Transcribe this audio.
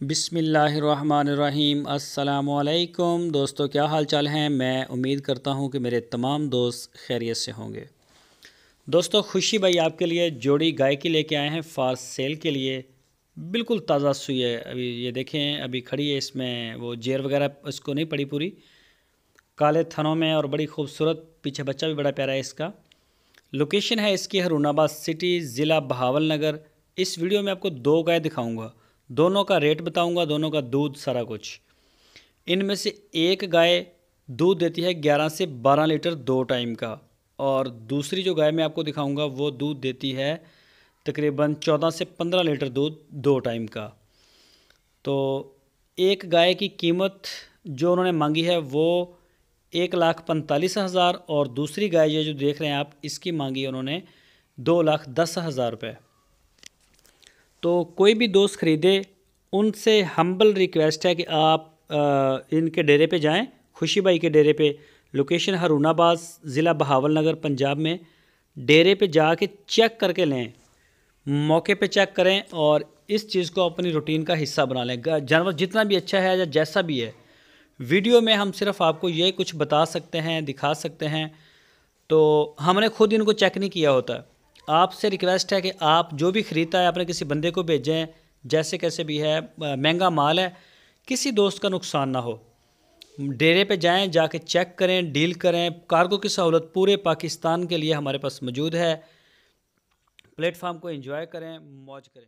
बिस्मिल्लाहिर्रहमानिर्रहीम। अस्सलामुअलैकुम दोस्तों, क्या हाल चाल हैं। मैं उम्मीद करता हूं कि मेरे तमाम दोस्त खैरियत से होंगे। दोस्तों, खुशी भाई आपके लिए जोड़ी गाय की लेके आए हैं फॉर सेल के लिए। बिल्कुल ताज़ा सुई है। अभी ये देखें, अभी खड़ी है। इसमें वो जेर वगैरह इसको नहीं पड़ी पूरी, काले थनों में और बड़ी खूबसूरत। पीछे बच्चा भी बड़ा प्यारा है इसका। लोकेशन है इसकी हरूनाबाद सिटी, ज़िला बहावल नगर। इस वीडियो में आपको दो गाय दिखाऊंगा, दोनों का रेट बताऊंगा, दोनों का दूध, सारा कुछ। इनमें से एक गाय दूध देती है 11 से 12 लीटर 2 टाइम का, और दूसरी जो गाय मैं आपको दिखाऊंगा वो दूध देती है तकरीबन 14 से 15 लीटर दूध 2 टाइम का। तो एक गाय की कीमत जो उन्होंने मांगी है वो 1,45,000, और दूसरी गाय ये जो देख रहे हैं आप, इसकी मांगी है उन्होंने 2,10,000 रुपये। तो कोई भी दोस्त ख़रीदे, उनसे हम्बल रिक्वेस्ट है कि आप इनके डेरे पे जाएं, खुशी भाई के डेरे पे। लोकेशन हरूनाबाद, ज़िला बहावल नगर, पंजाब में। डेरे पे जाके चेक करके लें, मौके पे चेक करें और इस चीज़ को अपनी रूटीन का हिस्सा बना लें। जानवर जितना भी अच्छा है या जैसा भी है, वीडियो में हम सिर्फ आपको ये कुछ बता सकते हैं, दिखा सकते हैं। तो हमने खुद इनको चेक नहीं किया होता। आपसे रिक्वेस्ट है कि आप जो भी ख़रीदता है अपने किसी बंदे को भेजें, जैसे कैसे भी है। महंगा माल है, किसी दोस्त का नुकसान ना हो। डेरे पे जाएं, जाके चेक करें, डील करें। कार्गो की सहूलत पूरे पाकिस्तान के लिए हमारे पास मौजूद है। प्लेटफार्म को एंजॉय करें, मौज करें।